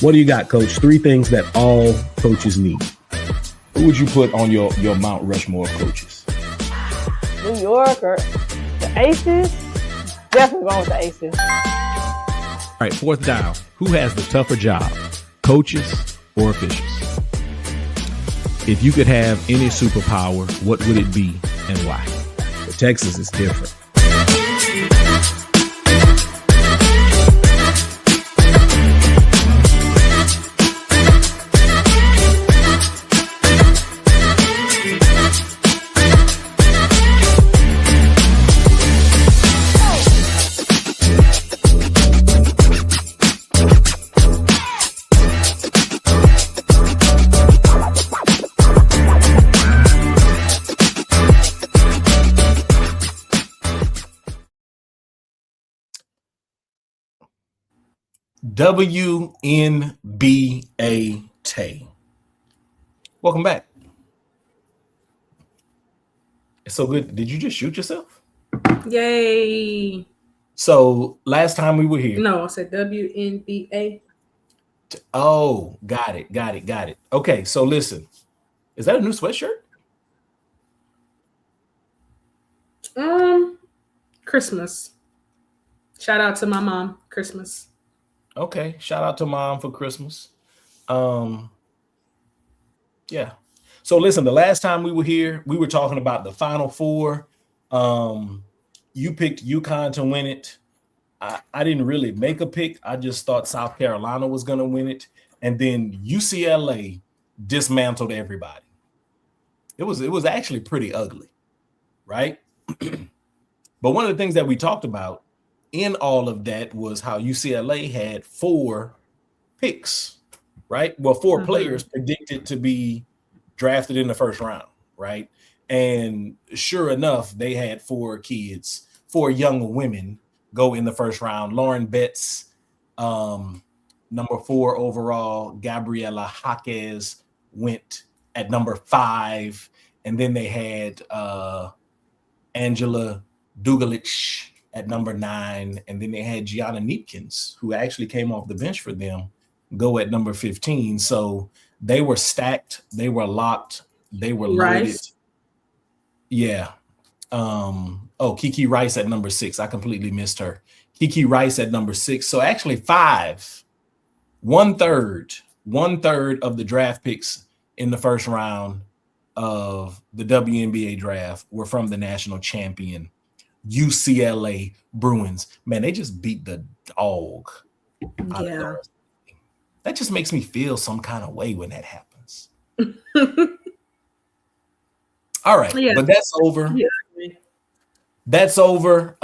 What do you got, Coach? 3 things that all coaches need. Who would you put on your Mount Rushmore of coaches? New York or the Aces? Definitely going with the Aces. All right, 4th dial. Who has the tougher job, coaches or officials? If you could have any superpower, what would it be and why? The Texas is different. WNBA-T. Welcome back. It's so good. Did you just shoot yourself? Yay. So last time we were here. No, I said WNBA. Oh, got it. Okay, so listen. Is that a new sweatshirt? Christmas. Shout out to my mom. Christmas. Okay, shout out to mom for Christmas. Yeah. So listen, the last time we were here, we were talking about the Final Four. You picked UConn to win it. I didn't really make a pick. I just thought South Carolina was going to win it. And then UCLA dismantled everybody. It was actually pretty ugly, right? But one of the things that we talked about in all of that was how UCLA had 4 picks, right? Well, 4 players predicted to be drafted in the first round, right? And sure enough, they had 4 young women go in the first round. Lauren Betts, number 4 overall. Gabriela Jaquez went at number 5. And then they had Angela Dugalich at number 9, and then they had Gianna Neepkins, who actually came off the bench for them, go at number 15. So they were stacked, they were locked, they were loaded. Yeah. Kiki Rice at number 6. I completely missed her. Kiki Rice at number 6. So actually 1/3 of the draft picks in the first round of the WNBA draft were from the national champion UCLA Bruins. Man, they just beat the dog. Yeah. That just makes me feel some kind of way when that happens. All right, yeah. But that's over. Yeah. That's over.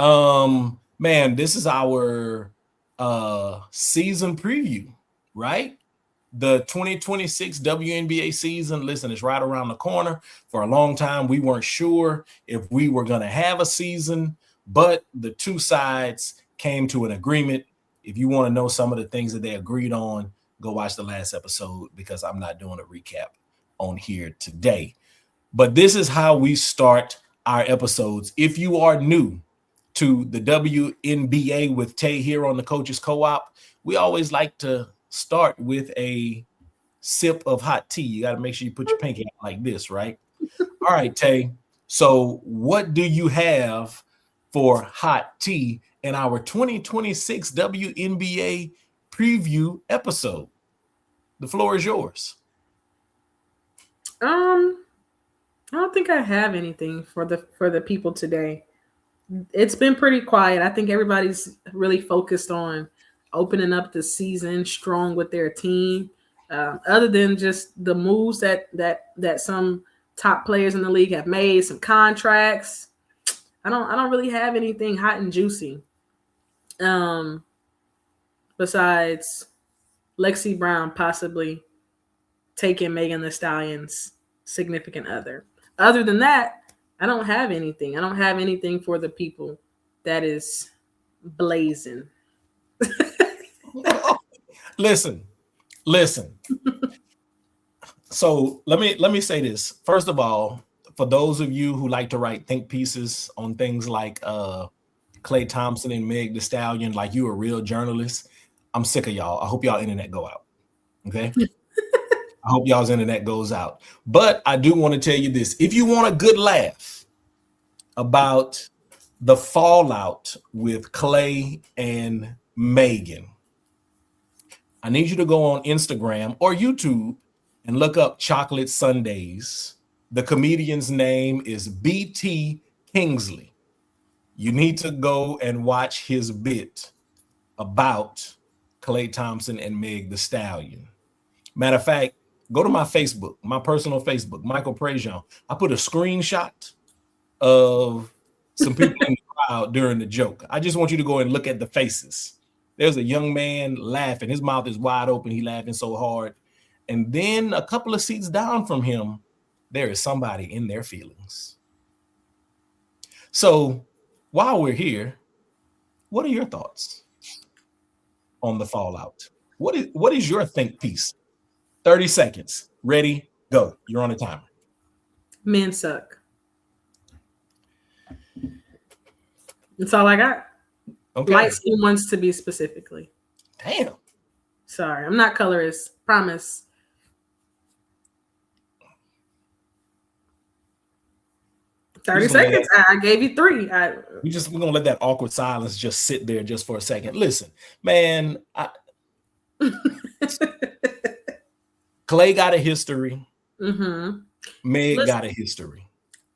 Man, this is our season preview, right? The 2026 WNBA season, listen, it's right around the corner. For a long time, we weren't sure if we were going to have a season, but the 2 sides came to an agreement. If you want to know some of the things that they agreed on, go watch the last episode because I'm not doing a recap on here today. But this is how we start our episodes. If you are new to the WNBA with Tay here on the Coaches Co-op, we always like to start with a sip of hot tea. You got to make sure you put your pinky out like this, right? All right, Tay. So what do you have for hot tea in our 2026 WNBA preview episode? The floor is yours. I don't think I have anything for the people today. It's been pretty quiet. I think everybody's really focused on opening up the season strong with their team. Other than just the moves that some top players in the league have made, some contracts. I don't really have anything hot and juicy. Besides Lexi Brown possibly taking Megan Thee Stallion's significant other. Other than that, I don't have anything. I don't have anything for the people that is blazing. Listen. So let me say this. First of all, for those of you who like to write think pieces on things like Klay Thompson and Meg Thee Stallion like you a real journalist. I'm sick of y'all. I hope y'all internet go out. Okay. I hope y'all's internet goes out. But I do want to tell you this. If you want a good laugh about the fallout with Klay and Megan, I need you to go on Instagram or YouTube and look up Chocolate Sundays. The comedian's name is BT Kingsley. You need to go and watch his bit about Klay Thompson and Meg Thee Stallion. Matter of fact, go to my Facebook, my personal Facebook, Michael Prejean. I put a screenshot of some people in the crowd during the joke. I just want you to go and look at the faces. There's a young man laughing. His mouth is wide open. He's laughing so hard. And then a couple of seats down from him, there is somebody in their feelings. So while we're here, what are your thoughts on the fallout? What is your think piece? 30 seconds. Ready, go. You're on a timer. Men suck. That's all I got. Okay. Light skin ones to be specifically. Damn. Sorry, I'm not colorist. Promise. Thirty seconds. I gave you 3. We're gonna let that awkward silence just sit there just for a second. Listen, man. Klay got a history. Mm-hmm. Meg got a history.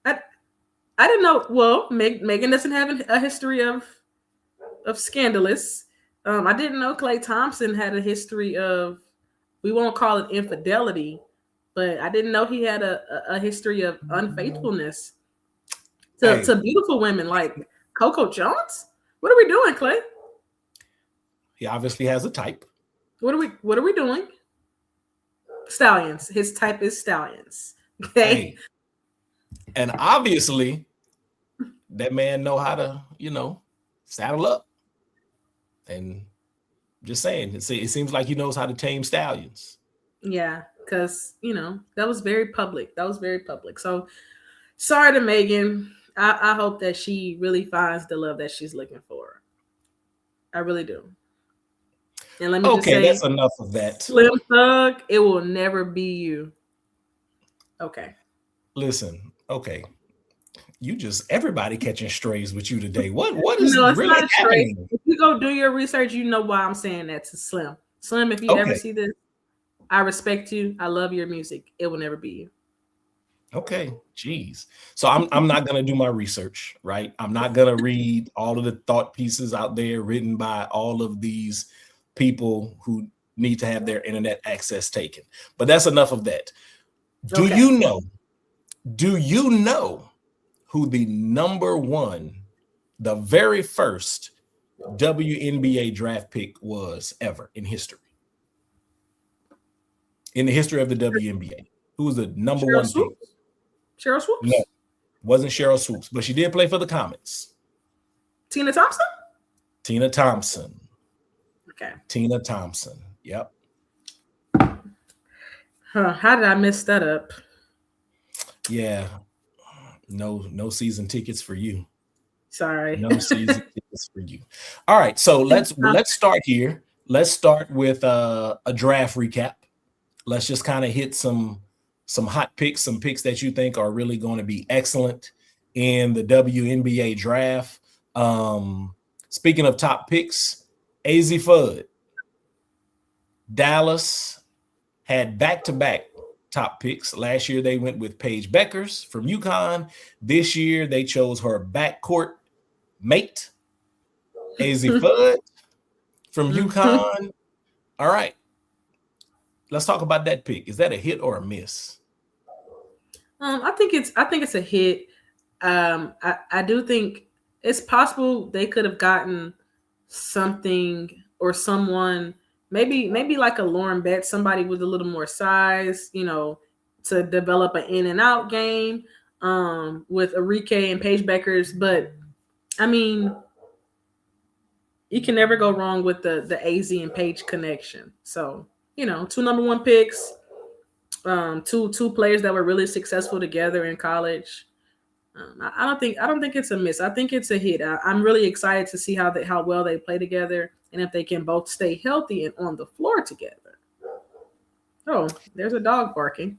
I didn't know. Well, Megan doesn't have a history of scandalous. I didn't know Klay Thompson had a history of, we won't call it infidelity, but I didn't know he had a history of unfaithfulness to beautiful women like Coco Jones. What are we doing, Klay? He obviously has a type. What are we doing? Stallions. His type is stallions. Okay. Hey. And obviously, that man know how to, saddle up. And just saying, it seems like he knows how to tame stallions. Yeah, because, that was very public. So sorry to Megan. I hope that she really finds the love that she's looking for. I really do. And let me just say, that's enough of that. Slim Thug, it will never be you. Okay. Listen, okay. Everybody catching strays with you today. What is it's really not happening? Stray. If you go do your research, you know why I'm saying that to Slim. Slim, if you ever see this, I respect you. I love your music. It will never be you. Okay, geez. So I'm not gonna do my research, right? I'm not gonna read all of the thought pieces out there written by all of these people who need to have their internet access taken. But that's enough of that. Do you know who the number one, the very first WNBA draft pick was ever in history? In the history of the WNBA, who was the number one pick? Cheryl Swoops? No, wasn't Cheryl Swoops, but she did play for the Comets. Tina Thompson? Tina Thompson. Okay. Tina Thompson. Yep. How did I mess that up? Yeah. No season tickets for you. Sorry. No season tickets for you. All right. So let's start here. Let's start with a draft recap. Let's just kind of hit some hot picks, some picks that you think are really going to be excellent in the WNBA draft. Speaking of top picks, Azzi Fudd. Dallas had back-to-back top picks. Last year, they went with Paige Beckers from UConn. This year, they chose her backcourt mate, Azzi Fudd from UConn. All right. Let's talk about that pick. Is that a hit or a miss? I think it's a hit. I do think it's possible they could have gotten something or someone, maybe like a Lauren Betts, somebody with a little more size, to develop an in and out game with Arike and Paige Beckers. But I mean, you can never go wrong with the AZ and Paige connection. So, 2 number 1 picks, two players that were really successful together in college. I don't think it's a miss. I think it's a hit. I'm really excited to see how well they play together and if they can both stay healthy and on the floor together. Oh, there's a dog barking.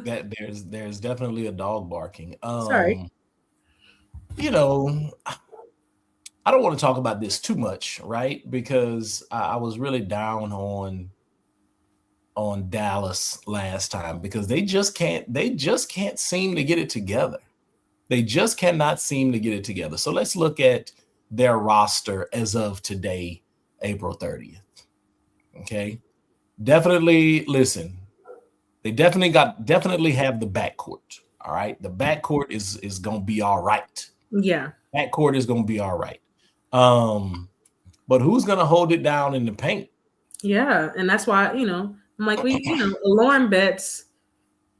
That there's definitely a dog barking. Sorry. You know, I don't want to talk about this too much, right? Because I was really down on Dallas last time because they just can't seem to get it together. They just cannot seem to get it together. So let's look at their roster as of today, April 30th. Okay. Definitely listen. They definitely have the backcourt. All right. The backcourt is gonna be all right. Yeah. Backcourt is gonna be all right. But who's gonna hold it down in the paint? Yeah, and that's why, I'm like Lauren Betts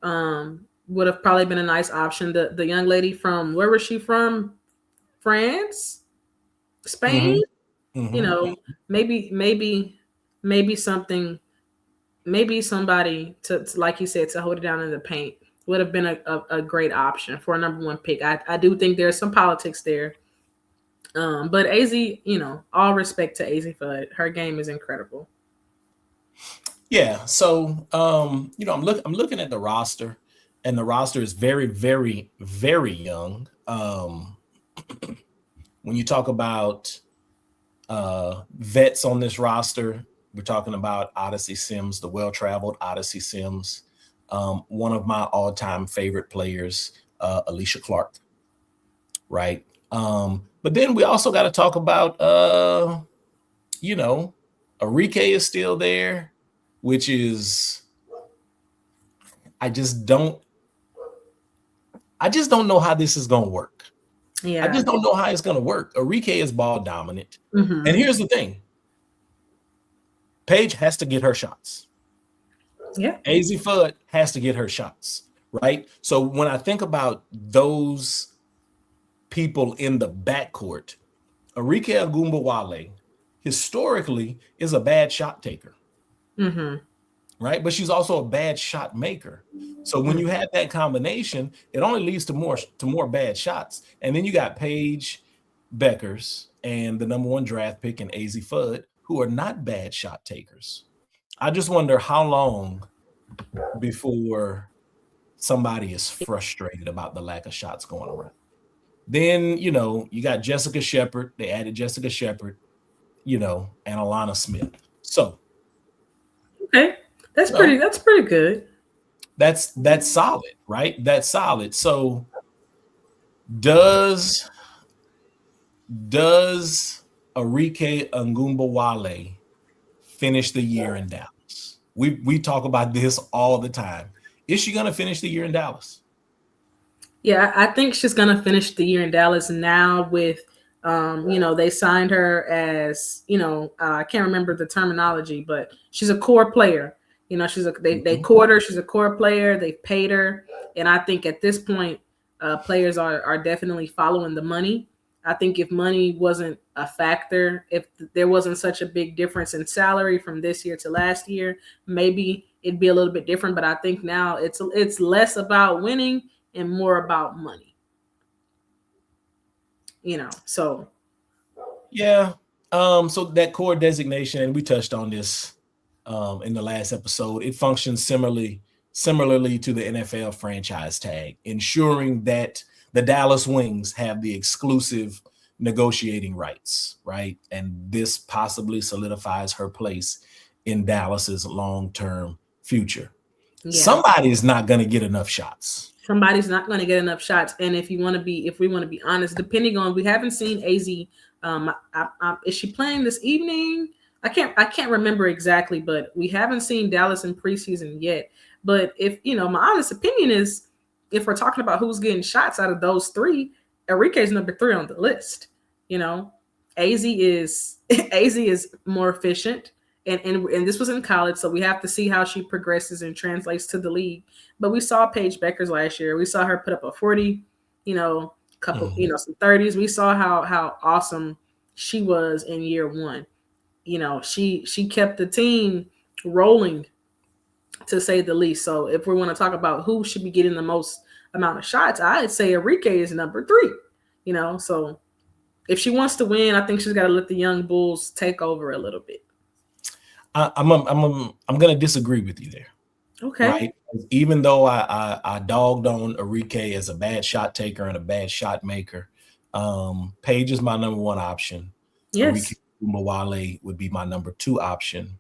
would have probably been a nice option. The young lady from where was she from? France? Spain? Mm-hmm. Maybe somebody to like you said, to hold it down in the paint would have been a great option for a number one pick. I do think there's some politics there. But Azzi, all respect to Azzi Fudd. Her game is incredible. Yeah. So I'm looking at the roster, and the roster is very, very, very young. When you talk about vets on this roster, we're talking about Odyssey Sims, the well-traveled Odyssey Sims. One of my all-time favorite players, Alicia Clark. Right. But then we also got to talk about Arike is still there, which is I just don't know how this is gonna work. Yeah. I just don't know how it's gonna work. Arike is ball dominant. Mm-hmm. And here's the thing. Paige has to get her shots. Yeah. Azzi Fudd has to get her shots, right? So when I think about those people in the backcourt, Arike Ogunbowale historically is a bad shot taker. Mm-hmm. Right? But she's also a bad shot maker. So when you have that combination, it only leads to more bad shots. And then you got Paige Beckers and the number one draft pick in Azzi Fudd, who are not bad shot takers. I just wonder how long before somebody is frustrated about the lack of shots going around. Then, you got Jessica Shepard. They added Jessica Shepard, and Alana Smith. So, okay. That's pretty good. That's solid, right? That's solid. So does Arike Ogunbowale finish the year in Dallas? We talk about this all the time. Is she going to finish the year in Dallas? Yeah, I think she's going to finish the year in Dallas now with they signed her as, I can't remember the terminology, but she's a core player. They court her. She's a core player. They paid her. And I think at this point, players are definitely following the money. I think if money wasn't a factor, if there wasn't such a big difference in salary from this year to last year, maybe it'd be a little bit different. But I think now it's less about winning and more about money. So. Yeah. So that core designation, and we touched on this in the last episode, it functions similarly to the NFL franchise tag, ensuring that the Dallas Wings have the exclusive negotiating rights, right? And this possibly solidifies her place in Dallas's long-term future. Yeah. Somebody's not going to get enough shots. Somebody's not going to get enough shots. And if we want to be honest, depending on, we haven't seen Azzi. Is she playing this evening? I can't remember exactly, but we haven't seen Dallas in preseason yet. But if, my honest opinion is, if we're talking about who's getting shots out of those three, Arike is number 3 on the list. Azzi is more efficient. And this was in college, so we have to see how she progresses and translates to the league. But we saw Paige Beckers last year. We saw her put up a 40, couple, some 30s. We saw how awesome she was in year 1. She kept the team rolling, to say the least. So if we want to talk about who should be getting the most amount of shots, I'd say Arike is number 3. So if she wants to win, I think she's got to let the young Bulls take over a little bit. I'm gonna disagree with you there. Okay. Right. Even though I dogged on Arike as a bad shot taker and a bad shot maker, Paige is my number 1 option. Yes. Arike Mawale would be my number 2 option.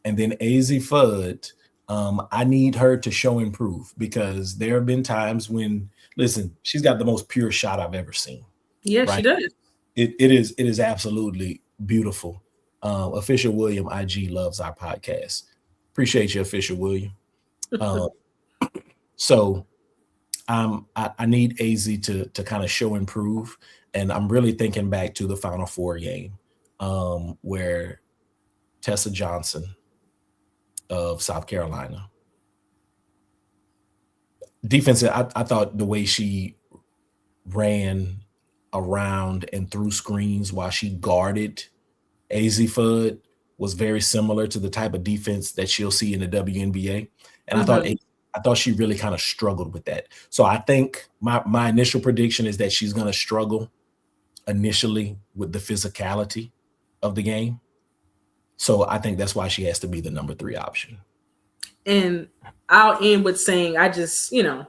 And then Azzi Fudd, I need her to show improve, because there have been times when, listen, she's got the most pure shot I've ever seen. Yeah, right? She does. It is absolutely beautiful. Official William IG loves our podcast. Appreciate you, Official William. So I need Azzi to kind of show improve. And I'm really thinking back to the Final Four game where Tessa Johnson of South Carolina, defense, I thought the way she ran around and threw screens while she guarded Azzi Fudd was very similar to the type of defense that she'll see in the WNBA. And I thought she really kind of struggled with that. So I think my initial prediction is that she's going to struggle initially with the physicality of the game. So I think that's why she has to be the number 3 option. And I'll end with saying, I'm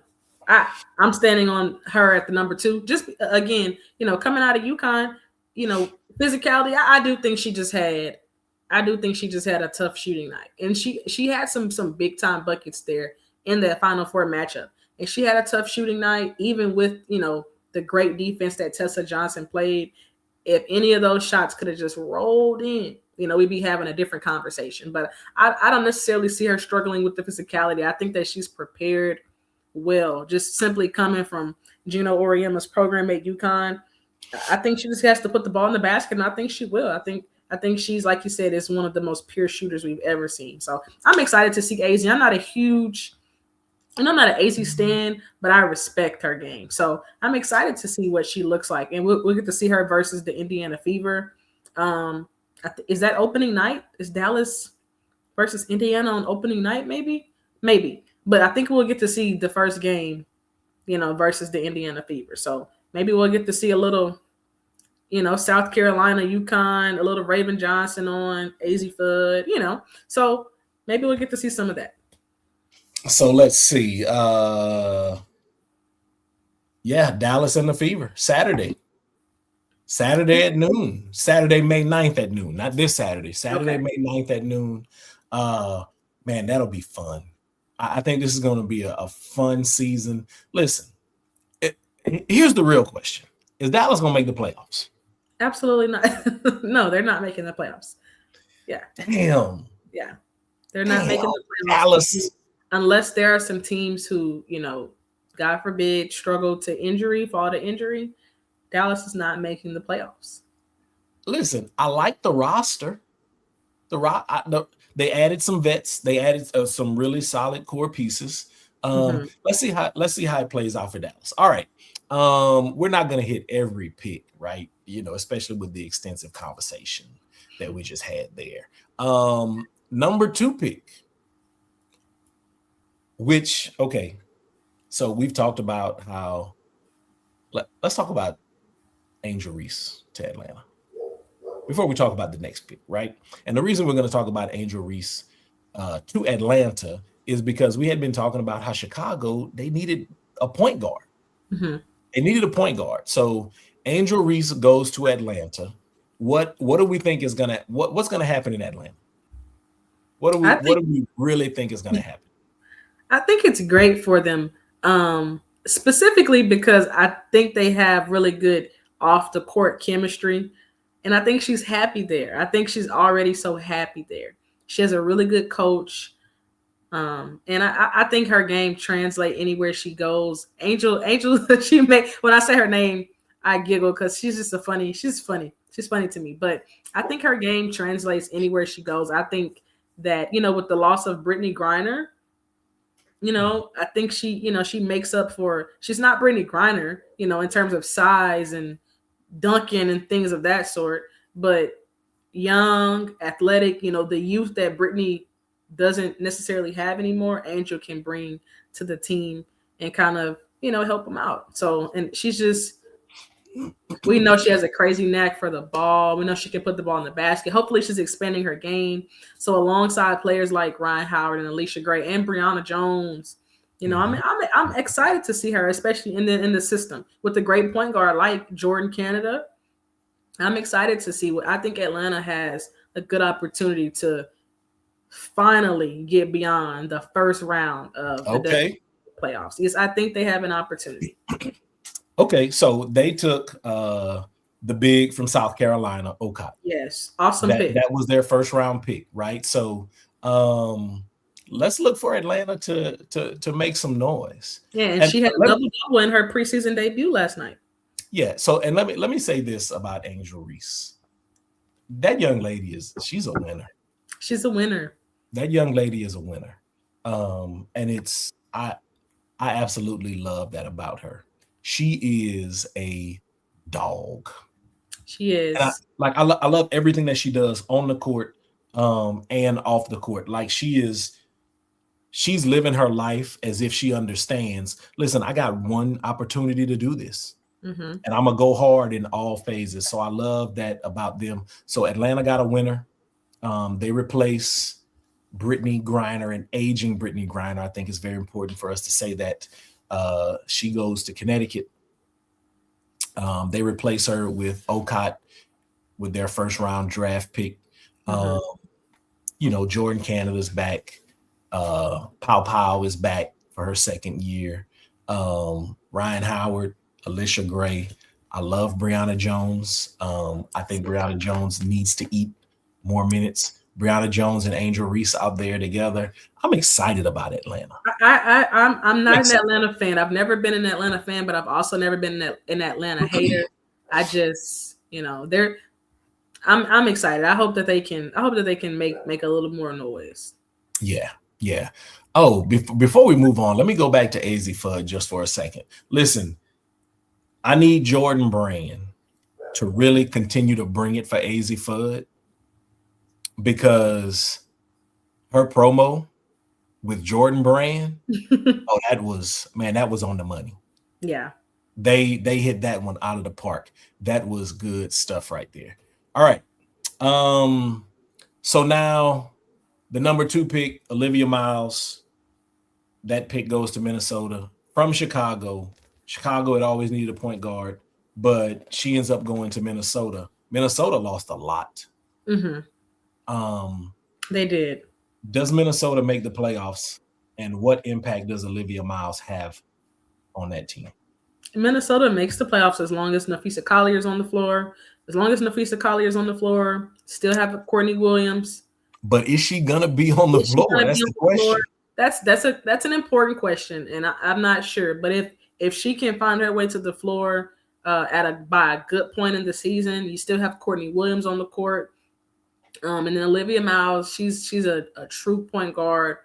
standing on her at the number 2. Just again, coming out of UConn, physicality. I do think she just had a tough shooting night, and she had some big time buckets there in that Final Four matchup, and she had a tough shooting night, even with the great defense that Tessa Johnson played. If any of those shots could have just rolled in, we'd be having a different conversation. But I don't necessarily see her struggling with the physicality. I think that she's prepared well, just simply coming from Gino Auriemma's program at UConn. I think she just has to put the ball in the basket, and I think she will. I think she's, like you said, is one of the most pure shooters we've ever seen. So I'm excited to see Azzi. I'm not an Azzi stan, but I respect her game. So I'm excited to see what she looks like, and we'll get to see her versus the Indiana Fever. Is that opening night? Is Dallas versus Indiana on opening night? Maybe. But I think we'll get to see the first game, versus the Indiana Fever. So maybe we'll get to see a little, South Carolina, UConn, a little Raven Johnson on Azzi Fudd, So maybe we'll get to see some of that. So let's see. Dallas and the Fever, Saturday at noon. Saturday, May 9th at noon. Not this Saturday. Saturday, okay. May 9th at noon. Man, that'll be fun. I think this is going to be a fun season. Listen, here's the real question. Is Dallas going to make the playoffs? Absolutely not. No, they're not making the playoffs. Yeah. Damn. Yeah. They're not making the playoffs. Dallas. Unless there are some teams who, God forbid, fall to injury, Dallas is not making the playoffs. Listen, I like the roster. They added some vets. They added some really solid core pieces. Let's see how it plays out for Dallas. All right. We're not going to hit every pick, right? Especially with the extensive conversation that we just had there. Number 2 pick. So we've talked about how let's talk about Angel Reese to Atlanta before we talk about the next pick, right? And the reason we're going to talk about Angel Reese to Atlanta is because we had been talking about how Chicago, they needed a point guard. Mm-hmm. They needed a point guard. So Angel Reese goes to Atlanta. What do we think is what's gonna happen in Atlanta? What do we really think is gonna happen? I think it's great for them, specifically because I think they have really good off the court chemistry, and I think she's happy there. I think she's already so happy there. She has a really good coach, and I think her game translates anywhere she goes. Angel, when I say her name, I giggle because she's funny to me. But I think her game translates anywhere she goes. I think that with the loss of Brittany Griner. I think she makes up for, she's not Brittany Griner, in terms of size and dunking and things of that sort, but young, athletic, the youth that Brittany doesn't necessarily have anymore, Angel can bring to the team and kind of, help them out. So, and she's just, we know she has a crazy knack for the ball. We know she can put the ball in the basket. Hopefully she's expanding her game. So alongside players like Ryan Howard and Alicia Gray and Brianna Jones, I'm excited to see her, especially in the system with a great point guard like Jordan Canada. I'm excited to see what I think Atlanta has a good opportunity to finally get beyond the first round of the playoffs. Yes, I think they have an opportunity. Okay, so they took the big from South Carolina, Okot. Yes, awesome pick. That was their first round pick, right? So let's look for Atlanta to make some noise. Yeah, and she had a double-double in her preseason debut last night. Yeah, so and let me say this about Angel Reese. That young lady she's a winner. She's a winner. That young lady is a winner. And I absolutely love that about her. She is a dog. She is. And I love everything that she does on the court and off the court. Like she's living her life as if she understands, listen, I got one opportunity to do this. And I'm going to go hard in all phases. So I love that about them. So Atlanta got a winner. They replace Brittany Griner, and aging Brittany Griner. I think it's very important for us to say that she goes to Connecticut. They replace her with Okot with their first round draft pick. Jordan Canada's back. Pow is back for her second year. Ryan Howard, Alicia Gray. I love Brianna Jones. I think Brianna Jones needs to eat more minutes. Brianna Jones and Angel Reese out there together. I'm excited about Atlanta. I'm not an Atlanta fan. I've never been an Atlanta fan, but I've also never been an Atlanta hater. I just, I'm excited. I hope that they can make a little more noise. Yeah. Oh, before we move on, let me go back to Azzi Fudd just for a second. Listen, I need Jordan Brand to really continue to bring it for Azzi Fudd, because her promo with Jordan Brand, that was on the money. Yeah. They hit that one out of the park. That was good stuff right there. All right. So now the number 2 pick, Olivia Miles, that pick goes to Minnesota from Chicago. Chicago had always needed a point guard, but she ends up going to Minnesota. Minnesota lost a lot. They did. Does Minnesota make the playoffs, and what impact does Olivia Miles have on that team? Minnesota makes the playoffs as long as Nafisa Collier's on the floor. As long as Nafisa Collier's on the floor, still have Courtney Williams. But is she gonna be on the floor? That's the question. That's an important question, and I'm not sure. But if she can find her way to the floor by a good point in the season, you still have Courtney Williams on the court. And then Olivia Miles, she's a true point guard.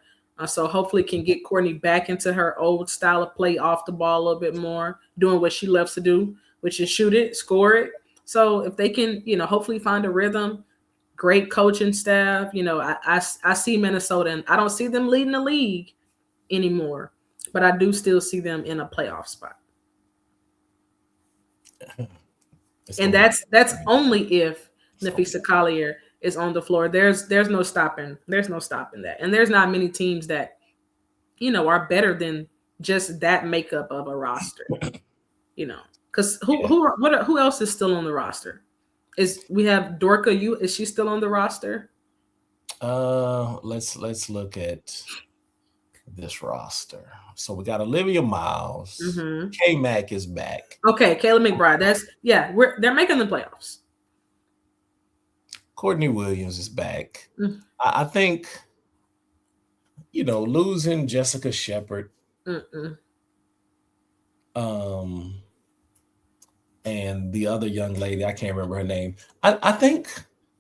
So hopefully can get Courtney back into her old style of play off the ball a little bit more, doing what she loves to do, which is shoot it, score it. So if they can, hopefully find a rhythm, great coaching staff, I see Minnesota, and I don't see them leading the league anymore, but I do still see them in a playoff spot. And that's only if Nafisa Collier is on the floor. There's no stopping that. And there's not many teams that, are better than just that makeup of a roster. Because who else is still on the roster? We have Dorka. Is she still on the roster? Let's look at this roster. So we got Olivia Miles. K-Mac is back. Okay, Kayla McBride. They're making the playoffs. Courtney Williams is back. I think, losing Jessica Shepard. And the other young lady, I can't remember her name. I think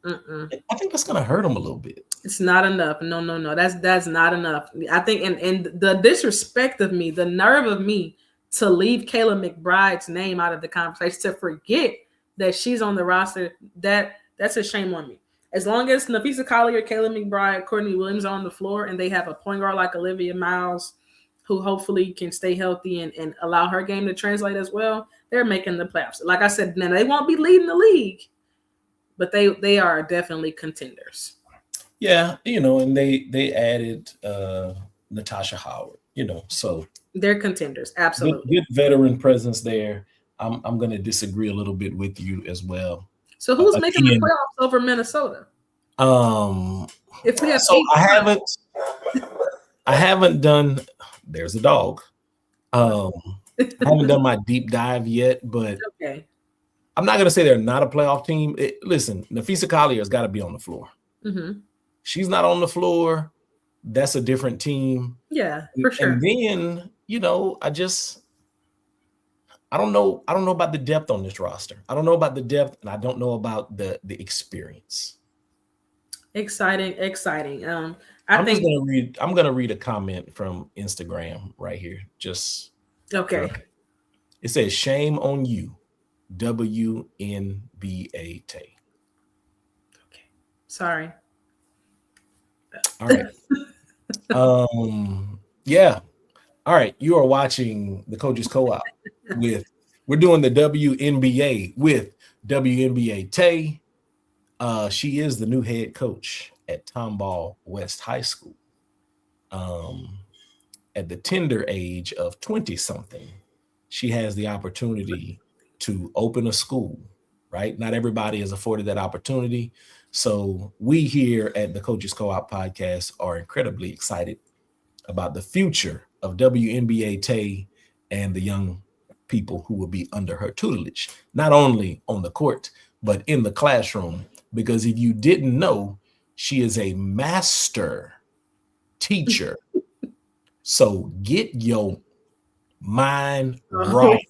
that's gonna hurt them a little bit. It's not enough. No. That's not enough. I think, and the disrespect of me, the nerve of me to leave Kayla McBride's name out of the conversation, to forget that she's on the roster, that's a shame on me. As long as Nafisa Collier, Kayla McBride, Courtney Williams are on the floor, and they have a point guard like Olivia Miles, who hopefully can stay healthy and allow her game to translate as well, they're making the playoffs. Like I said, now they won't be leading the league, but they are definitely contenders. Yeah, and they added Natasha Howard, so they're contenders. Absolutely. Good veteran presence there. I'm going to disagree a little bit with you as well. So who's making the playoffs over Minnesota? If we have I haven't done. There's a dog. I haven't done my deep dive yet, but okay. I'm not going to say they're not a playoff team. Listen, Napheesa Collier's got to be on the floor. Mm-hmm. She's not on the floor. That's a different team. Yeah, for sure. And then, I don't know about the depth on this roster. I don't know about the depth, and I don't know about the experience. Exciting. I'm gonna read a comment from Instagram right here. Just okay. It says, "Shame on you, WNBA Tay." Okay. Sorry. All right. Yeah. All right. You are watching the Coaches Co-op we're doing the WNBA with WNBA Tay. She is the new head coach at Tomball West High School. At the tender age of 20-something, she has the opportunity to open a school, right? Not everybody is afforded that opportunity. So we here at the Coaches Co-op podcast are incredibly excited about the future of WNBA Tay and the young people who will be under her tutelage, not only on the court, but in the classroom. Because if you didn't know, she is a master teacher. So get your mind right.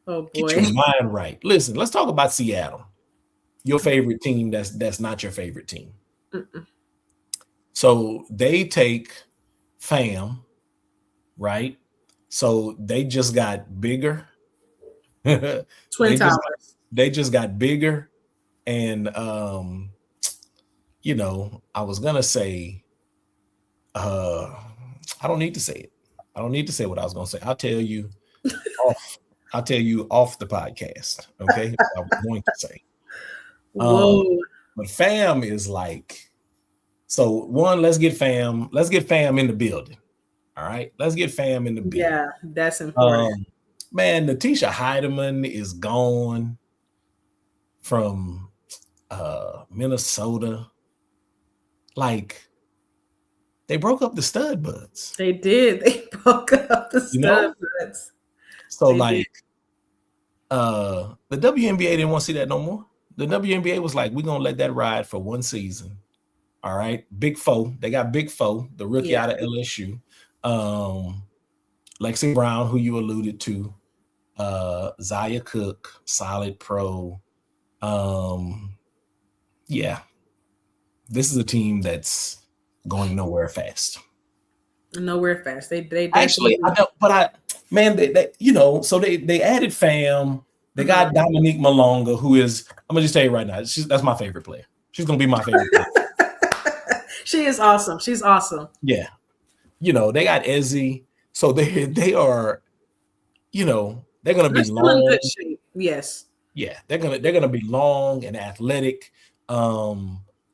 Oh boy. Get your mind right. Listen, let's talk about Seattle. Your favorite team that's not your favorite team. Mm-mm. So they take Fam, right? So they just got bigger. Twin Towers. They just got bigger. And I was gonna say, I don't need to say it. I don't need to say what I was gonna say. I'll tell you off the podcast. Okay. I was going to say. But Fam is like, so one, let's get Fam in the building. All right. Let's get Fam in the building. Yeah, that's important. Man, Natisha Heidemann is gone from Minnesota. Like, they broke up the stud buds. They did. They broke up the stud buds. So the WNBA didn't want to see that no more. The WNBA was like, we're going to let that ride for one season. All right. Big Foe. They got Big Foe, the rookie out of LSU. Lexi Brown, who you alluded to. Zaya Cook, solid pro. Yeah. This is a team that's going nowhere fast. Nowhere fast. They actually, I don't, but so they added Fam. They got Dominique Malonga, who is, I'm gonna just tell you right now, that's my favorite player. She's gonna be my favorite player. She is awesome. She's awesome. Yeah. They got Azzi. So they are, they're gonna be long. In good shape. Yes. Yeah, they're gonna be long and athletic.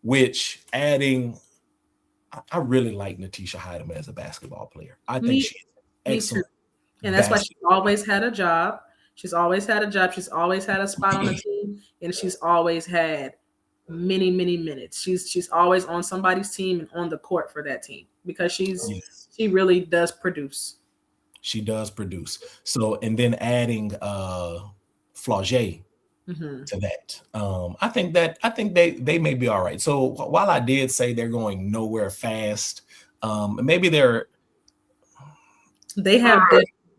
Which adding, I really like Natisha Heidemann as a basketball player. I think she's excellent. And that's why she's always had a job. She's always had a job. She's always had a spot on the team, and she's always had many, many minutes. She's always on somebody's team and on the court for that team because she really does produce. She does produce. So, and then adding Flaujae to that. I think they may be all right. So while I did say they're going nowhere fast, maybe there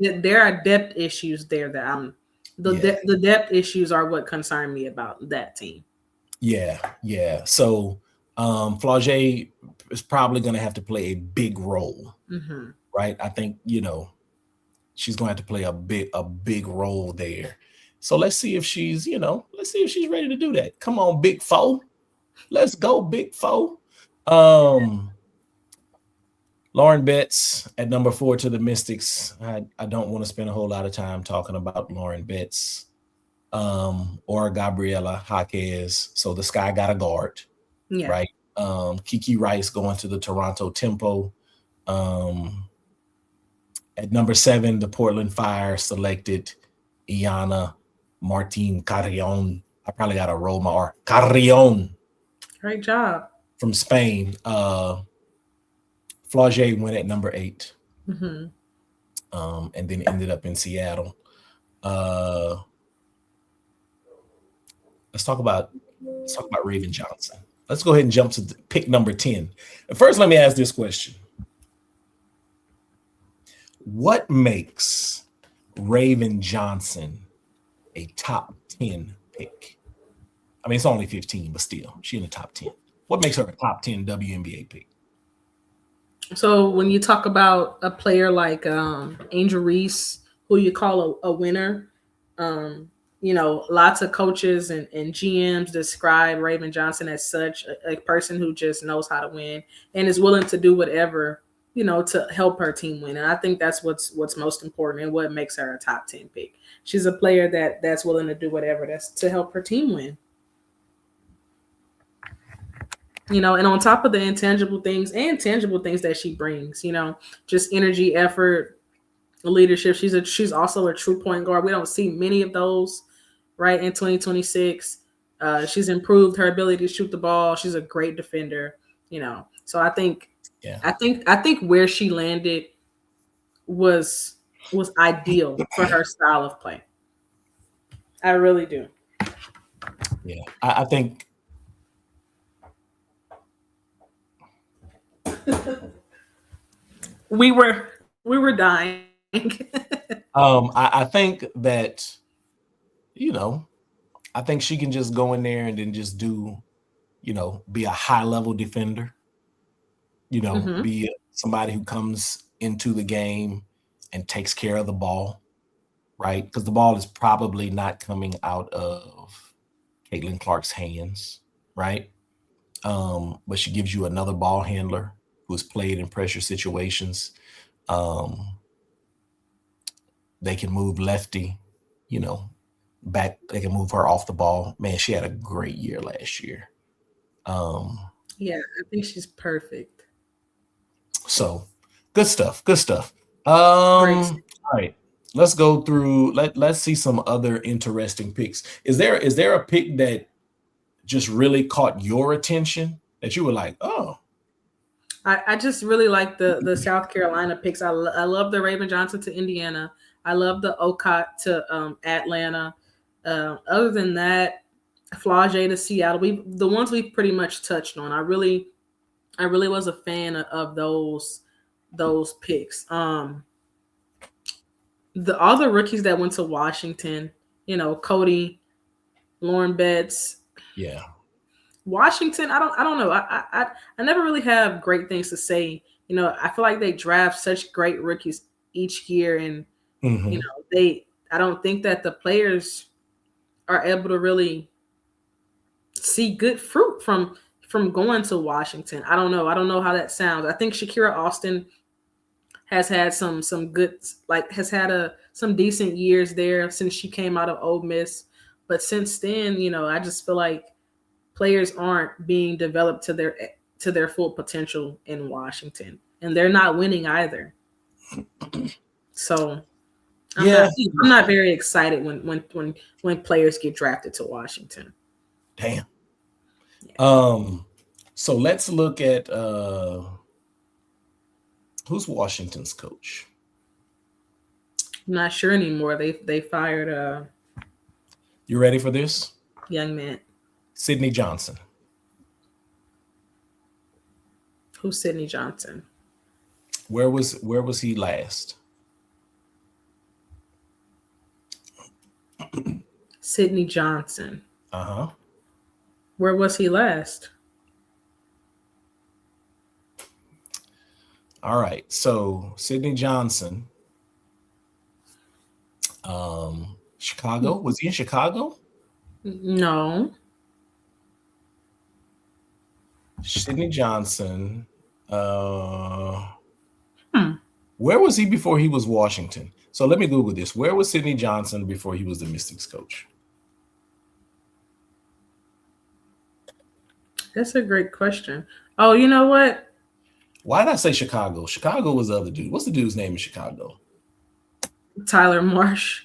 are depth issues there that the depth issues are what concern me about that team. Yeah. So Flaujae is probably going to have to play a big role, right? I think she's going to have to play a big role there. So let's see if she's ready to do that. Come on, Big Foe. Let's go, Big Foe. Lauren Betts at number 4 to the Mystics. I don't want to spend a whole lot of time talking about Lauren Betts or Gabriela Jaquez. So the Sky got a guard, right? Kiki Rice going to the Toronto Tempo. At number 7, the Portland Fire selected Iana Martin Carrion. I probably got to roll my R. Carrion. Great job. From Spain. Flaujae went at number 8. And then ended up in Seattle. Let's talk about Raven Johnson. Let's go ahead and jump to pick number 10. First, let me ask this question. What makes Raven Johnson a top 10 pick? I mean, it's only 15, but still, she's in the top 10. What makes her a top 10 WNBA pick? So when you talk about a player like Angel Reese, who you call a winner, lots of coaches and GMs describe Raven Johnson as such a person who just knows how to win and is willing to do whatever, to help her team win. And I think that's what's most important and what makes her a top 10 pick. She's a player that's willing to do whatever that's to help her team win. And on top of the intangible things and tangible things that she brings, just energy, effort, leadership. She's also a true point guard. We don't see many of those, right, in 2026. She's improved her ability to shoot the ball. She's a great defender, So I think where she landed was ideal for her style of play. I really do. Yeah, I think we were dying. I think that, I think she can just go in there and then just do, be a high level defender, be somebody who comes into the game and takes care of the ball, right? Because the ball is probably not coming out of Caitlin Clark's hands, right? But she gives you another ball handler who's played in pressure situations. They can move lefty, back. They can move her off the ball. Man, she had a great year last year. Yeah, I think she's perfect. So good stuff. All right. Let's go through. Let's see some other interesting picks. Is there a pick that just really caught your attention that you were like, oh? I just really like the South Carolina picks. I love the Raven Johnson to Indiana. I love the Okot to Atlanta. Other than that, Flaujae to Seattle. The ones we've pretty much touched on. I really was a fan of those picks. All the rookies that went to Washington, Cody, Lauren Betts. Yeah. Washington, I don't know. I never really have great things to say. I feel like they draft such great rookies each year, and I don't think that the players are able to really see good fruit from going to Washington. I don't know how that sounds. I think Shakira Austin has had some good, has had some decent years there since she came out of Ole Miss, but since then, I just feel like players aren't being developed to their full potential in Washington, and they're not winning either. So I'm not very excited when players get drafted to Washington. Damn. Yeah. So let's look at who's Washington's coach. I'm not sure anymore. They fired You ready for this? Young man. Sydney Johnson. Who's Sydney Johnson? Where was he last? Sydney Johnson. Uh-huh. Where was he last? All right. So Sydney Johnson. Chicago. Was he in Chicago? No. Sydney Johnson. Where was he before he was Washington? So let me Google this. Where was Sidney Johnson before he was the Mystics coach? That's a great question. Oh, you know what? Why did I say Chicago? Chicago was the other dude. What's the dude's name in Chicago? Tyler Marsh.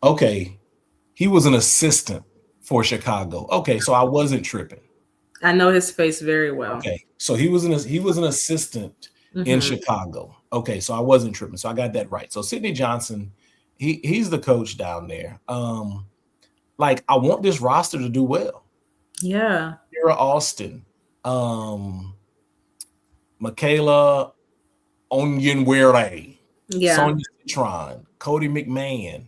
Okay. He was an assistant for Chicago. Okay, so I wasn't tripping. I know his face very well. Okay, so he was an assistant in Chicago. Okay, so I wasn't tripping. So I got that right. So Sidney Johnson, he's the coach down there. Like I want this roster to do well. Yeah. Sarah Austin, Michaela Onyenwere, Sonia Citron, Cody McMahon,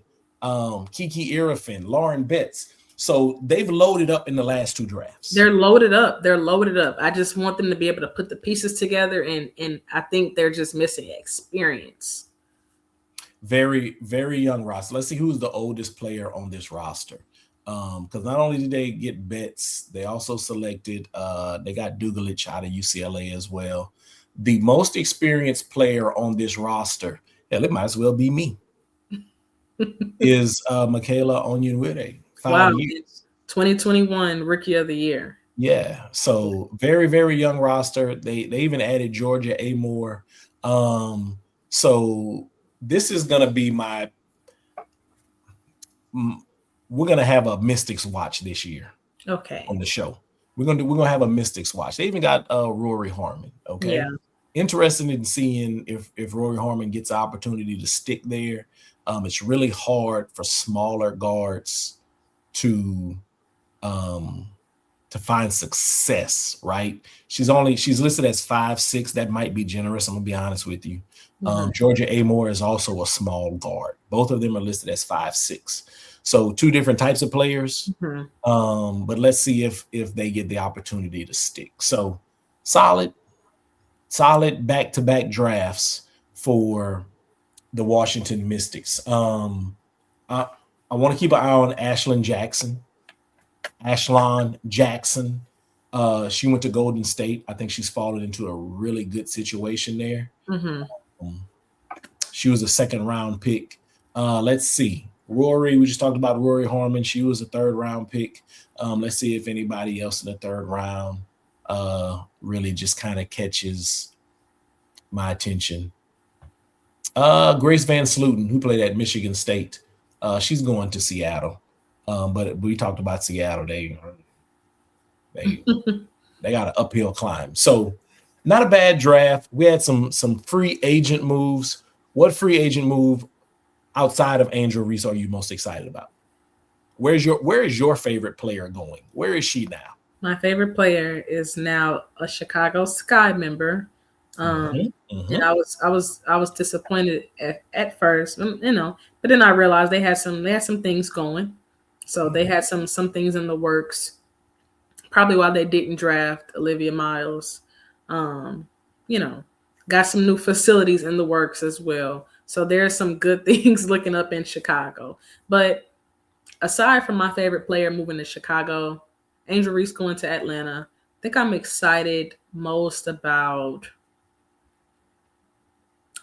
Kiki Irafin, Lauren Betts. So they've loaded up in the last 2 drafts. They're loaded up. I just want them to be able to put the pieces together, and I think they're just missing experience. Very, very young roster. Let's see who's the oldest player on this roster. Because not only did they get Betts, they also selected they got Dugalich out of UCLA as well. The most experienced player on this roster, hell, it might as well be me, is Michaela Onyenwere. 5 years. 2021 Rookie of the Year. Yeah, so very, very young roster. They even added Georgia Amore. So this is gonna be we're gonna have a Mystics watch this year. Okay. On the show, we're gonna have a Mystics watch. They even got Rory Harmon. Okay. Yeah. Interested in seeing if Rory Harmon gets the opportunity to stick there. It's really hard for smaller guards to find success, right? She's listed as 5'6". That might be generous. I'm gonna be honest with you. Georgia Amore is also a small guard. Both of them are listed as 5'6". So 2 different types of players. But let's see if they get the opportunity to stick. So solid back-to-back drafts for the Washington Mystics. I want to keep an eye on Ashlyn Jackson. She went to Golden State. I think she's fallen into a really good situation there. She was a 2nd-round pick. Let's see. Rory, we just talked about Rory Harmon. She was a 3rd-round pick. Let's see if anybody else in the 3rd round really just kind of catches my attention. Grace Van Sluten, who played at Michigan State. She's going to Seattle. But we talked about Seattle. They got an uphill climb. So not a bad draft. We had some free agent moves. What free agent move outside of Angel Reese are you most excited about? Where is your favorite player going? Where is she now? My favorite player is now a Chicago Sky member. And I was disappointed at first, but then I realized they had some things going. So they had some things in the works, probably why they didn't draft Olivia Miles. Got some new facilities in the works as well. So there's some good things looking up in Chicago. But aside from my favorite player moving to Chicago, Angel Reese going to Atlanta, I think I'm excited most about.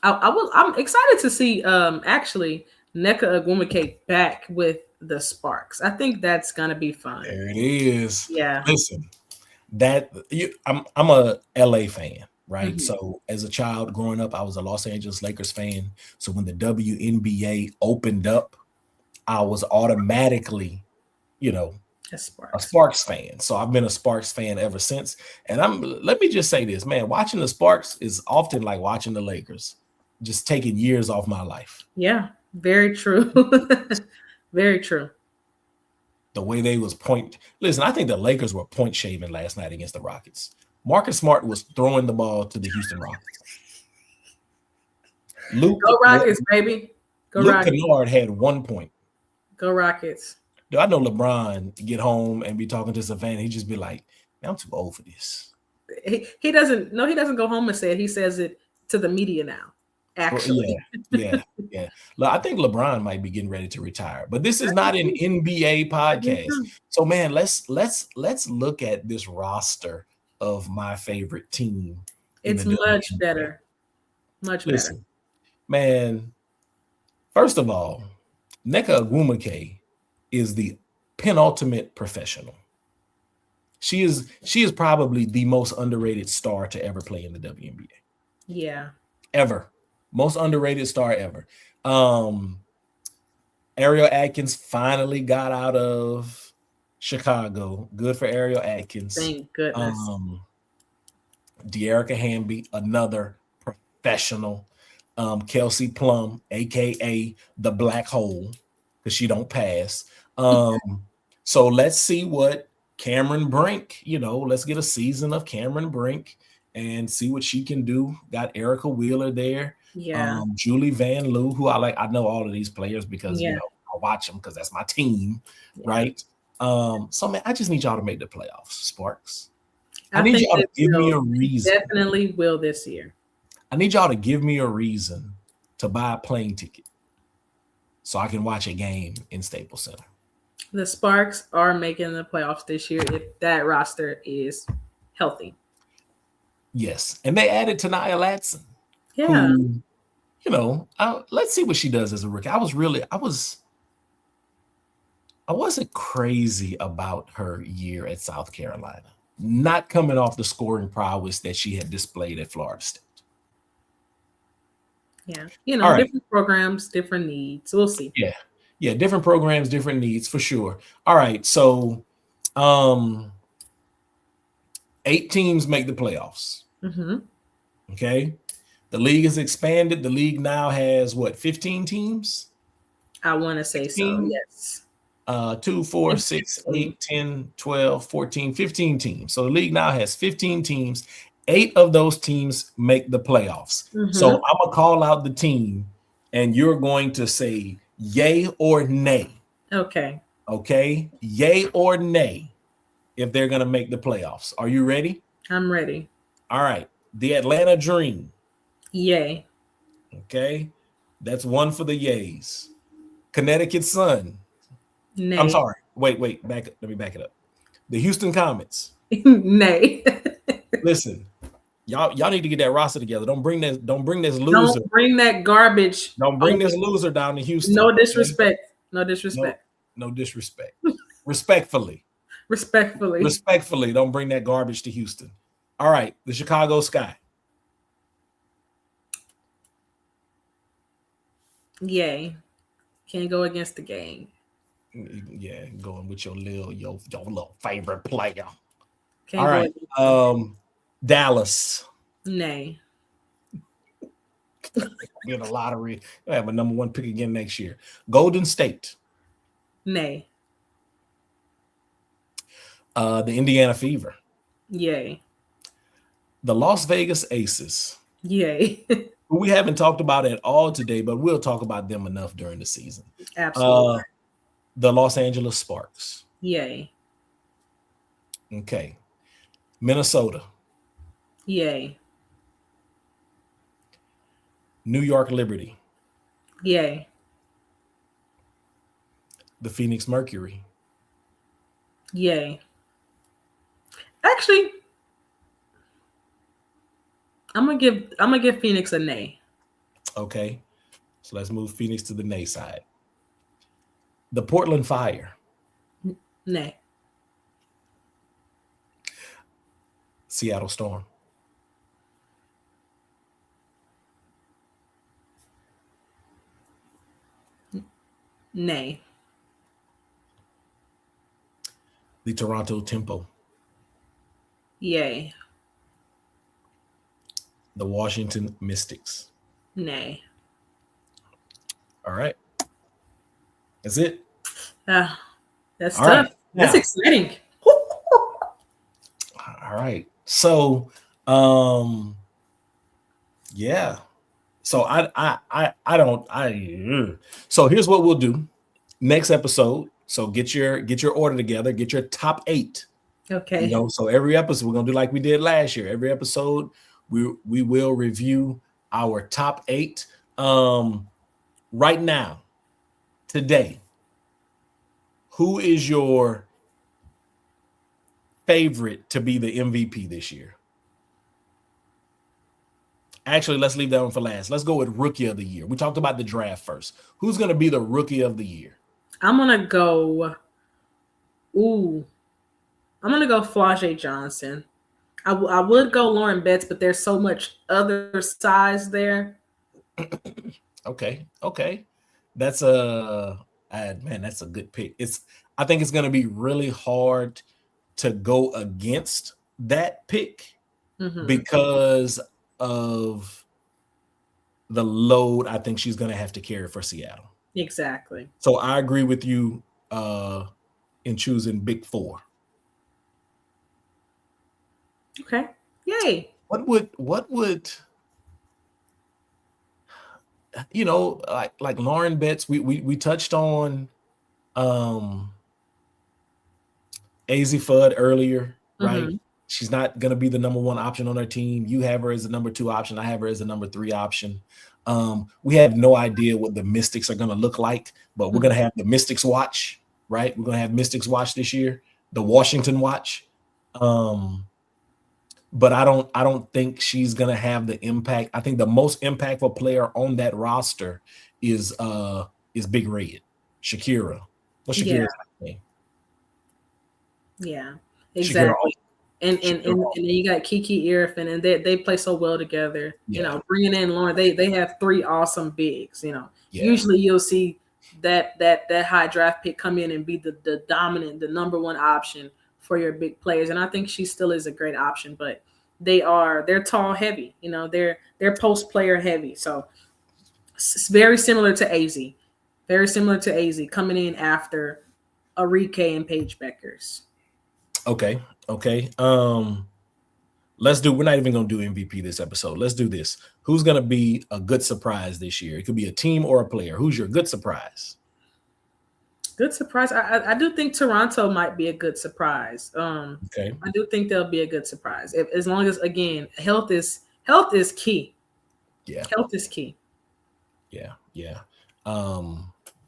I'm excited to see actually Nneka Ogwumike back with the Sparks. I think that's gonna be fun. There it is. Yeah. Listen, I'm a LA fan, right? So as a child growing up, I was a Los Angeles Lakers fan. So when the WNBA opened up, I was automatically, a Sparks fan. So I've been a Sparks fan ever since. And let me just say this, man, watching the Sparks is often like watching the Lakers, just taking years off my life. Yeah, very true. Very true. The way they was listen, I think the Lakers were point shaving last night against the Rockets. Marcus Smart was throwing the ball to the Houston Rockets. Go Rockets, baby. Go Luke Rockets. Kennard had 1 point. Go Rockets. I know LeBron to get home and be talking to Savannah, he'd just be like, man, I'm too old for this. He doesn't go home and say it. He says it to the media now. Actually. Yeah. Look, I think LeBron might be getting ready to retire, but this is not an NBA podcast. So, man, let's look at this roster of my favorite team. It's much better. Much Listen, better. Man, first of all, Nneka Ogwumike is the penultimate professional. She is probably the most underrated star to ever play in the WNBA. Yeah. Ever. Most underrated star ever. Ariel Atkins finally got out of Chicago. Good for Ariel Atkins. Thank goodness. De'Arica Hamby, another professional. Kelsey Plum, aka the black hole, because she don't pass. So let's see what Cameron Brink, let's get a season of Cameron Brink and see what she can do. Got Erica Wheeler there. Yeah. Julie Van Loo, who I like. I know all of these players because I watch them because that's my team, right? So man, I just need y'all to make the playoffs, Sparks. I need y'all to give me a reason. Definitely will this year. I need y'all to give me a reason to buy a plane ticket so I can watch a game in Staples Center. The Sparks are making the playoffs this year if that roster is healthy. Yes. And they added Tanaya Latson. Yeah. Who, let's see what she does as a rookie. I wasn't crazy about her year at South Carolina. Not coming off the scoring prowess that she had displayed at Florida State. Yeah. Different programs, different needs. We'll see. Yeah. Different programs, different needs for sure. All right. So 8 teams make the playoffs. Mm-hmm. Okay. The league is expanded. The league now has 15 teams? I want to say 15? So, yes. 2, 4, 6, 8, 10, 12, 14, 15 teams. So the league now has 15 teams. 8 of those teams make the playoffs. Mm-hmm. So I'm going to call out the team, and you're going to say yay or nay. Okay. Okay? Yay or nay if they're going to make the playoffs. Are you ready? I'm ready. All right. The Atlanta Dream. Yay. Okay. That's 1 for the yays. Connecticut Sun. Nay. I'm sorry. Wait. Let me back it up. The Houston Comets. Nay. Listen, y'all need to get that roster together. Don't bring this loser. Don't bring that garbage. Don't bring this loser down to Houston. No disrespect. No disrespect. No disrespect. Respectfully. Respectfully, don't bring that garbage to Houston. All right, the Chicago Sky. Yay. Can't go against the gang. Yeah, going with your little favorite player. Can't all right. Dallas. Nay. Get a lottery. I have a number 1 pick again next year. Golden State. Nay. The Indiana Fever. Yay. The Las Vegas Aces. Yay. Who we haven't talked about at all today, but we'll talk about them enough during the season. Absolutely. The Los Angeles Sparks. Yay. Okay. Minnesota. Yay. New York Liberty. Yay. The Phoenix Mercury. Yay. Actually, I'm gonna give Phoenix a nay. Okay. So let's move Phoenix to the nay side. The Portland Fire. Nay. Seattle Storm. Nay. The Toronto Tempo. Yay. The Washington Mystics. Nay. All right. That's it. That's all tough. Right. That's exciting. All right. So, yeah. So so here's what we'll do. Next episode. So get your order together. Get your top 8. Okay. So every episode we're gonna do like we did last year. Every episode we will review our top 8. Right now, today, who is your favorite to be the MVP this year? Actually, let's leave that one for last. Let's go with Rookie of the Year. We talked about the draft first. Who's going to be the Rookie of the Year? I'm going to go. I'm going to go Flaujae Johnson. I would go Lauren Betts, but there's so much other size there. Okay. That's a good pick. I think it's going to be really hard to go against that pick because of the load I think she's going to have to carry for Seattle. Exactly. So I agree with you in choosing Big Four. Okay. Yay. What would like Lauren Betts, we touched on Azzi Fudd earlier, right? She's not going to be the number one option on her team. You have her as the number 2 option. I have her as the number 3 option. We have no idea what the Mystics are going to look like, but we're going to have the Mystics watch, right? We're going to have Mystics watch this year, the Washington watch. But I don't think she's going to have the impact. I think the most impactful player on that roster is Big Red, Shakira. What's Shakira's name? Yeah, exactly. And then you got Kiki Irfin, and they play so well together. Yeah. You know, bringing in Lauren, they have 3 awesome bigs. You know, usually you'll see that high draft pick come in and be the dominant, the number 1 option for your big players. And I think she still is a great option, but they're tall heavy. You know, they're post player heavy. So it's very similar to Azzi. Very similar to Azzi coming in after Arike and Paige Beckers. Okay. We're not even going to do MVP this episode. Let's do this. Who's going to be a good surprise this year? It could be a team or a player. Who's your good surprise? Good surprise. I do think Toronto might be a good surprise. Okay. I do think they'll be a good surprise. As long as, again, health is key. Yeah. Health is key. Yeah.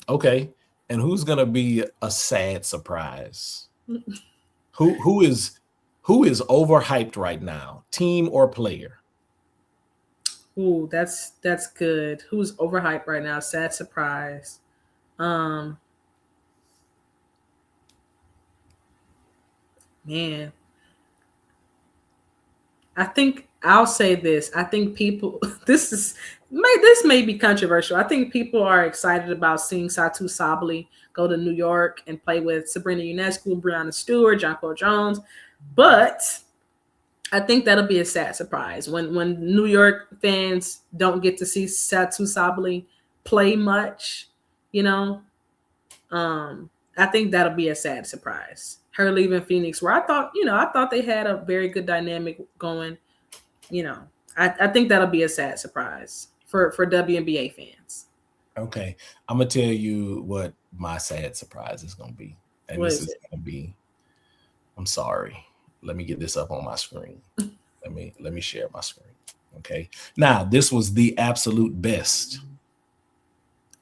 Okay. And who's going to be a sad surprise? Who is overhyped right now? Team or player? Ooh, that's good. Who's overhyped right now? Sad surprise. Man. I think I'll say this. I think people this may be controversial. I think people are excited about seeing Satou Sabally go to New York and play with Sabrina Ionescu, Breanna Stewart, Jonquel Jones. But I think that'll be a sad surprise when New York fans don't get to see Satou Sabally play much, you know. I think that'll be a sad surprise. Her leaving Phoenix, where I thought they had a very good dynamic going. You know, I think that'll be a sad surprise for WNBA fans. Okay, I'm gonna tell you what my sad surprise is gonna be, and this is gonna be. I'm sorry. Let me get this up on my screen. Let me share my screen. Okay. Now this was the absolute best.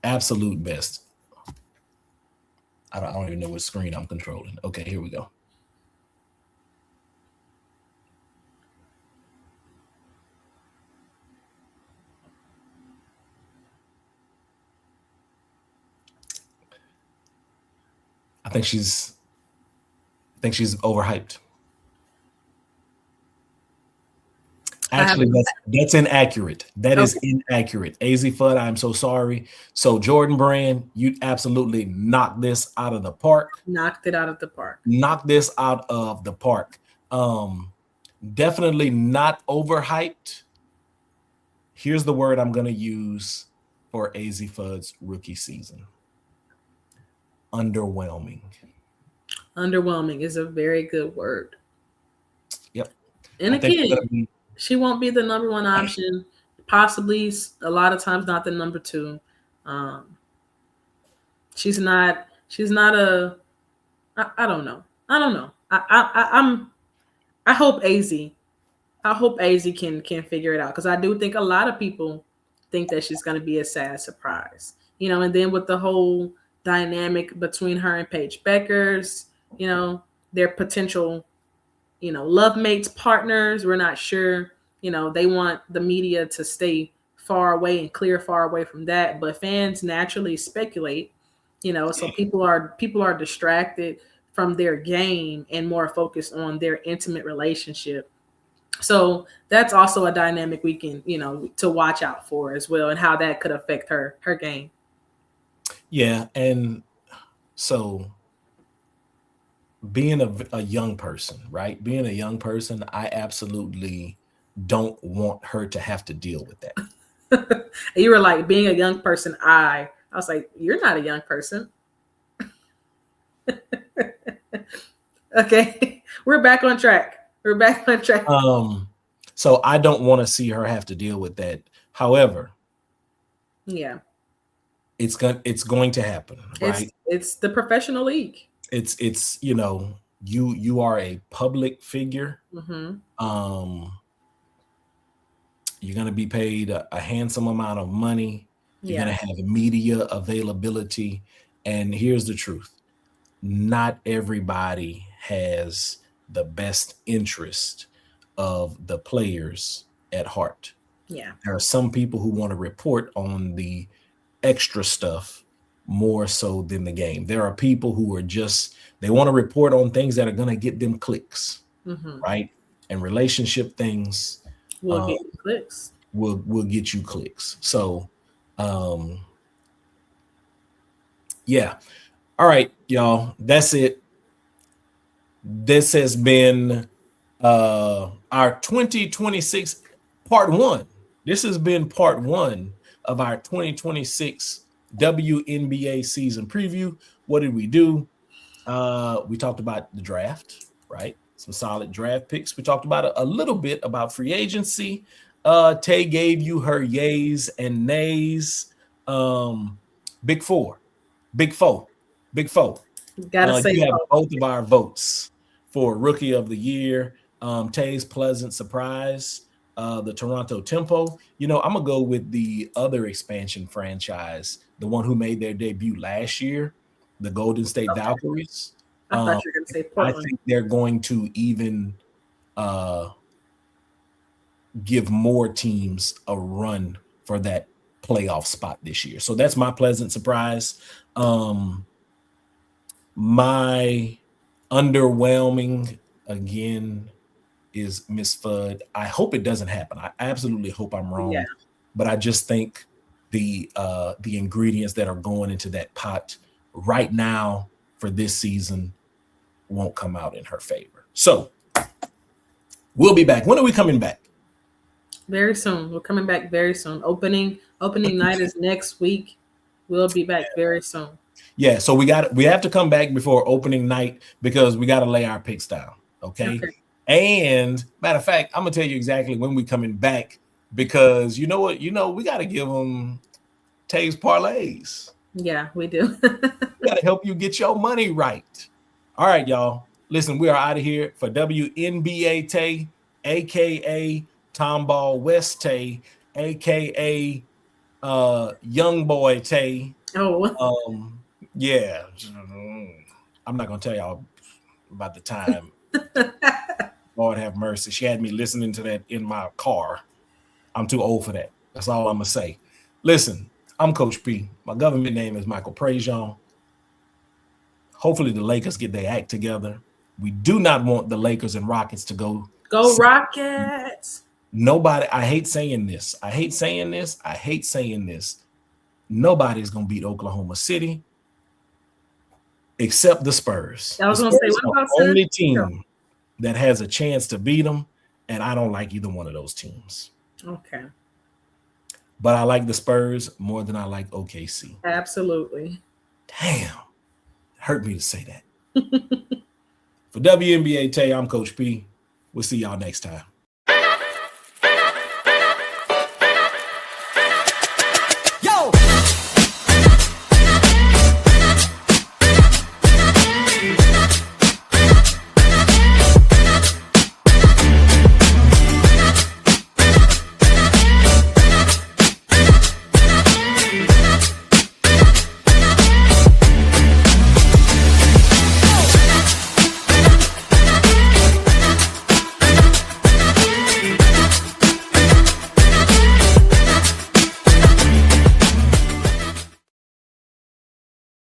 Absolute best. I don't even know what screen I'm controlling. Okay, here we go. I think she's overhyped. Actually, that's inaccurate. That is inaccurate. Azzi Fudd, I'm so sorry. So Jordan Brand, you absolutely knocked this out of the park. Knocked it out of the park. Knocked this out of the park. Definitely not overhyped. Here's the word I'm going to use for Azzi Fudd's rookie season. Underwhelming. Underwhelming is a very good word. Yep. And again, she won't be the number 1 option. Possibly a lot of times not the number 2. She's not a. I don't know. I hope Azzi can figure it out, because I do think a lot of people think that she's going to be a sad surprise. You know, and then with the whole dynamic between her and Paige Beckers, you know, their potential, you know, love mates, partners. We're not sure You know, they want the media to stay far away and clear far away from that. But fans naturally speculate, you know, so people are distracted from their game and more focused on their intimate relationship. So that's also a dynamic we can, you know, to watch out for as well, and how that could affect her game. Yeah, and so being a young person, right? Being a young person, I absolutely don't want her to have to deal with that. You were like, being a young person, I was like, you're not a young person. Okay, we're back on track. So I don't want to see her have to deal with that. However, yeah, it's going to happen, right? It's the professional league. It's you know, you are a public figure. Mm-hmm. You're going to be paid a handsome amount of money. You're going to have media availability. And here's the truth. Not everybody has the best interest of the players at heart. Yeah. There are some people who want to report on the extra stuff more so than the game. There are people who are they want to report on things that are going to get them clicks, right? And relationship things will get you clicks. Will get you clicks. So, yeah. All right, y'all. That's it. This has been our 2026 part 1. This has been part 1 of our 2026 WNBA season preview. What did we do? We talked about the draft, right? Some solid draft picks. We talked about a little bit about free agency. Tay gave you her yays and nays. Big four. Gotta say, you have both of our votes for Rookie of the Year. Tay's pleasant surprise, the Toronto Tempo. You know, I'm gonna go with the other expansion franchise, the one who made their debut last year, the Golden State Valkyries. I thought you were gonna say Portland. I think they're going to even give more teams a run for that playoff spot this year. So that's my pleasant surprise. My underwhelming again is Miss Fudd. I hope it doesn't happen. I absolutely hope I'm wrong. Yeah. But I just think the ingredients that are going into that pot right now for this season won't come out in her favor. So we'll be back. When are we coming back? Very soon. We're coming back very soon. Opening night is next week. We'll be back very soon. Yeah, so we have to come back before opening night because we got to lay our picks down. Okay. And matter of fact, I'm gonna tell you exactly when we're coming back because you know what? You know, we got to give them Tay's parlays. Yeah, we do. We got to help you get your money right. All right, y'all. Listen, we are out of here for WNBA-T, aka Tomball West Tay, aka Young Boy Tay. Oh. Yeah. I'm not gonna tell y'all about the time. Lord have mercy. She had me listening to that in my car. I'm too old for that. That's all I'm gonna say. Listen, I'm Coach P. My government name is Michael Prejean. Hopefully the Lakers get their act together. We do not want the Lakers and Rockets to go Rockets. Nobody, I hate saying this. Nobody's gonna beat Oklahoma City except the Spurs. I was gonna say, what about the only team that has a chance to beat them, and I don't like either one of those teams. Okay. But I like the Spurs more than I like OKC. Absolutely. Damn. It hurt me to say that. For WNBA Tay, I'm Coach P. We'll see y'all next time.